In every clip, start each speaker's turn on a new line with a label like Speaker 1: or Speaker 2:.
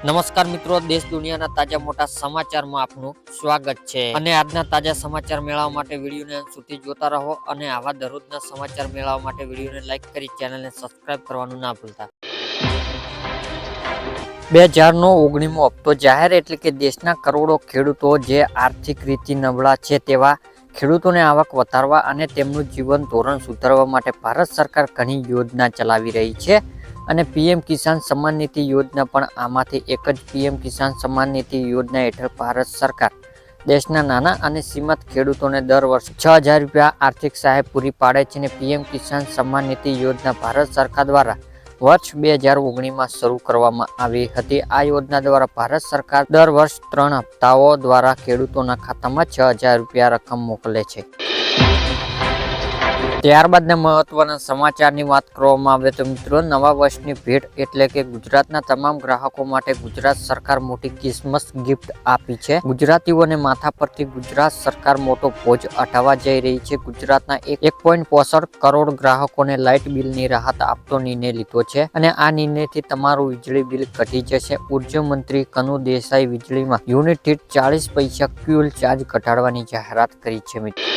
Speaker 1: નમસ્કાર મિત્રો, દેશ દુનિયાના તાજા મોટા સમાચારમાં આપનું સ્વાગત છે અને આજના તાજા સમાચાર મેળવવા માટે વિડીયોને અંત સુધી જોતા રહો અને આવા દરરોજના સમાચાર મેળવવા માટે વિડીયોને લાઈક કરી ચેનલને સબસ્ક્રાઇબ કરવાનું ના ભૂલતા। 2019મો હપ્તો જાહેર એટલે કે દેશના કરોડો ખેડૂતો જે આર્થિક રીતે નબળા છે તેવા ખેડૂતોને આવક વધારવા અને તેમનું જીવન ધોરણ સુધારવા માટે ભારત સરકાર ઘણી યોજના ચલાવી રહી છે અને પીએમ કિસાન સન્માન નિધિ યોજના પણ આમાંથી એક જ। પીએમ કિસાન સન્માન નિધિ યોજના હેઠળ ભારત સરકાર દેશના નાના અને સીમાંત ખેડૂતોને દર વર્ષે 6000 રૂપિયા આર્થિક સહાય પૂરી પાડે છે અને પીએમ કિસાન સન્માન નિધિ યોજના ભારત સરકાર દ્વારા વર્ષ 2019માં શરૂ કરવામાં આવી હતી। આ યોજના દ્વારા ભારત સરકાર દર વર્ષ 3 હપ્તાઓ દ્વારા ખેડૂતોના ખાતામાં 6000 રૂપિયા રકમ મોકલે છે। ત્યારબાદના મહત્વના સમાચારની વાત કરવામાં આવે તો મિત્રો, નવા વર્ષની ભેટ એટલે કે ગુજરાતના તમામ ગ્રાહકો માટે ગુજરાત સરકાર મોટી ક્રિસમસ ગિફ્ટ આપી છે। ગુજરાતીઓને માથા પરથી ગુજરાત સરકાર મોટો બોજ હટાવવા જઈ રહી છે। ગુજરાતના 1.65 કરોડ ગ્રાહકોને લાઇટ બિલની રાહત આપતો નિર્ણય લીધો છે અને આ નિર્ણયથી તમારું વીજળી બિલ ઘટી જશે। ઉર્જા મંત્રી કનુ દેસાઈ વીજળીમાં યુનિટ દીઠ 40 પૈસા ફ્યુઅલ ચાર્જ ઘટાડવાની જાહેરાત કરી છે મિત્રો।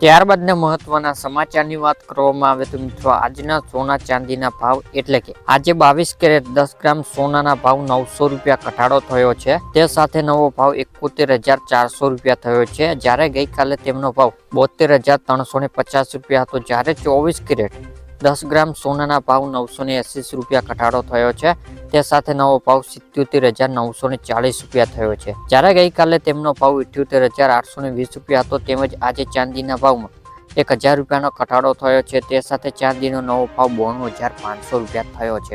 Speaker 1: ત્યારબાદના મહત્વના સમાચારની વાત કરવામાં આવે તો મિત્રો, આજના સોના ચાંદીના ભાવ એટલે કે આજે 22 કેરેટ 10 ગ્રામ સોનાના ભાવ 900 રૂપિયા ઘટાડો થયો છે। તે સાથે નવો ભાવ 71450 રૂપિયા થયો છે, જ્યારે ગઈકાલે તેમનો ભાવ 72350 રૂપિયા હતો, જ્યારે 24 કેરેટ 10 ગ્રામ સોનાના ભાવ 980 રૂપિયા ઘટાડો થયો છે। તે સાથે નવો ભાવ 77940 રૂપિયા થયો છે, જ્યારે ગઈકાલે તેમનો ભાવ 78820 રૂપિયા હતો। તેમજ આજે ચાંદીના ભાવમાં 1000 રૂપિયાનો ઘટાડો થયો છે। તે સાથે ચાંદીનો નવો ભાવ 92500 રૂપિયા થયો છે।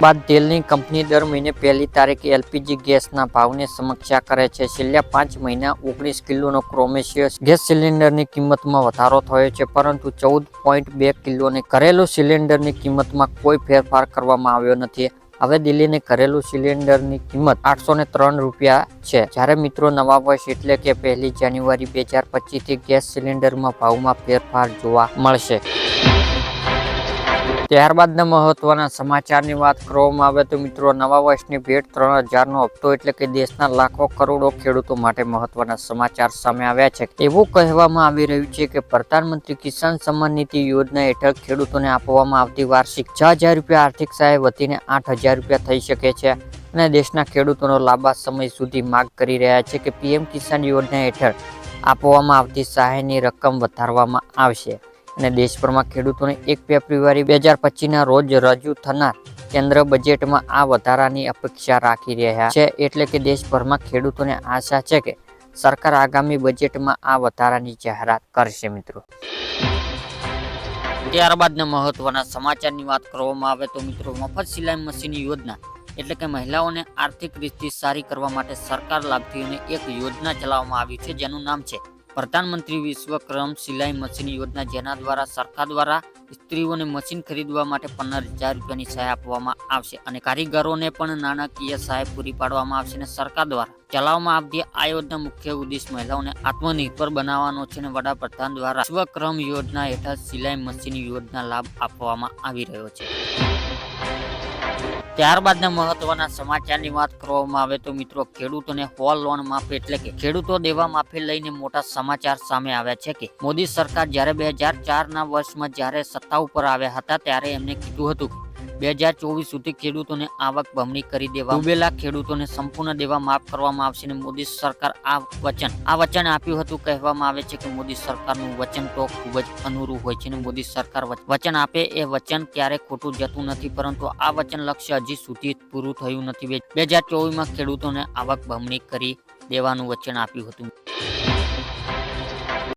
Speaker 1: બાદ તેલની કંપની દર મહિને 1લી તારીખે એલપીજી ગેસના ભાવને સમીક્ષા કરે છે। છેલ્લા 5 મહિના 19 કિલોનો ક્રોમેશિયસ ગેસ સિલિન્ડરની કિંમતમાં વધારો થયો છે, પરંતુ 14.2 કિલોની ઘરેલું સિલિન્ડરની કિંમતમાં કોઈ ફેરફાર કરવામાં આવ્યો નથી। હવે દિલ્હીની ઘરેલું સિલિન્ડરની કિંમત 803 રૂપિયા છે, જ્યારે મિત્રો નવા વર્ષ એટલે કે 1 જાન્યુઆરી 2025થી ગેસ સિલિન્ડરમાં ભાવમાં ફેરફાર જોવા મળશે। ત્યારબાદના મહત્વના સમાચારની વાત કરવામાં આવે તો મિત્રો, નવા વર્ષની ભેટ 3000નો હપ્તો એટલે કે દેશના લાખો કરોડો ખેડૂતો માટે મહત્વના સમાચાર સામે આવ્યા છે। એવું કહેવામાં આવી રહ્યું છે કે પ્રધાનમંત્રી કિસાન સન્માન નિધિ યોજના હેઠળ ખેડૂતોને આપવામાં આવતી વાર્ષિક 6000 રૂપિયા આર્થિક સહાય વધીને 8000 રૂપિયા થઈ શકે છે અને દેશના ખેડૂતોનો લાંબા સમય સુધી માંગ કરી રહ્યા છે કે પીએમ કિસાન યોજના હેઠળ આપવામાં આવતી સહાયની રકમ વધારવામાં આવશે અને દેશભરમાં ખેડૂતોને 1 ફેબ્રુઆરી 2025ના રોજ રજૂ થનાર કેન્દ્ર બજેટમાં આ વધારાની અપેક્ષા રાખી રહ્યા છે। એટલે કે દેશભરમાં ખેડૂતોને આશા છે કે સરકાર આગામી બજેટમાં આ વધારાની જાહેરાત કરશે મિત્રો। ત્યારબાદના મહત્વના સમાચારની વાત કરવામાં આવે તો મિત્રો, મફત સિલાઈ મશીન યોજના એટલે કે મહિલાઓને આર્થિક રીતે સારી કરવા માટે સરકાર લાભથી એક યોજના ચલાવવામાં આવી છે, જેનું નામ છે પ્રધાનમંત્રી વિશ્વકર્મ સિલાઈ મશીન યોજના, જેના દ્વારા સરકાર દ્વારા સ્ત્રીઓને મશીન ખરીદવા માટે 15000 રૂપિયાની સહાય આપવામાં આવશે અને કારીગરોને પણ નાણાકીય સહાય પૂરી પાડવામાં આવશે અને સરકાર દ્વારા ચલાવવામાં આવતી આ યોજના મુખ્ય ઉદ્દેશ મહિલાઓને આત્મનિર્ભર બનાવવાનો છે અને વડાપ્રધાન દ્વારા વિશ્વકર્મ યોજના હેઠળ સિલાઈ મશીન યોજના લાભ આપવામાં આવી રહ્યો છે। ત્યારબાદના મહત્વના સમાચારની વાત કરવામાં આવે તો મિત્રો, ખેડૂતોને હોલ લોન માફી એટલે કે ખેડૂતો દેવા માફી લઈને મોટા સમાચાર સામે આવ્યા છે કે મોદી સરકાર જ્યારે 2004ના વર્ષમાં જ્યારે સત્તા ઉપર આવ્યા હતા, ત્યારે એમને કીધું હતું કે 2024 સુધી ખેડૂતોને આવક બમણી કરી દેવા, ડૂબેલા ખેડૂતોને સંપૂર્ણ દેવા માફ કરવામાં આવશે અને મોદી સરકાર આ વચન આપ્યું હતું। કહેવામાં આવે છે કે મોદી સરકારનું વચન તો ખૂબ જ અનુરૂ હોય છે અને મોદી સરકાર વચન આપે એ વચન ક્યારે ખોટું જતું નથી, પરંતુ આ વચન લક્ષ્ય હજી સુધી પૂરું થયું નથી। 2024માં ખેડૂતોને આવક બમણી કરી દેવાનું વચન આપ્યું હતું।